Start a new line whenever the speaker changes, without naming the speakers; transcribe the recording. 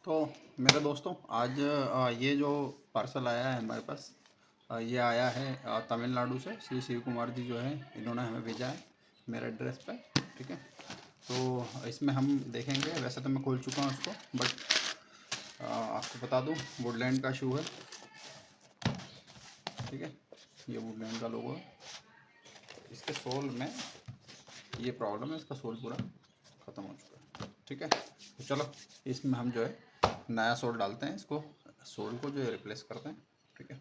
तो मेरे दोस्तों आज ये जो पार्सल आया है हमारे पास, ये आया है तमिलनाडु से। श्री शिव कुमार जी जो है इन्होंने हमें भेजा है मेरे एड्रेस पर। ठीक है, तो इसमें हम देखेंगे। वैसे तो मैं खोल चुका हूँ उसको, बट आपको बता दूँ वुडलैंड का शू है। ठीक है, ये वुडलैंड का लोगो है। इसके सोल में ये प्रॉब्लम है, इसका सोल पूरा ख़त्म हो चुका है। ठीक है, तो चलो इसमें हम जो है नया सोल डालते हैं, इसको सोल को जो है रिप्लेस करते हैं। ठीक है।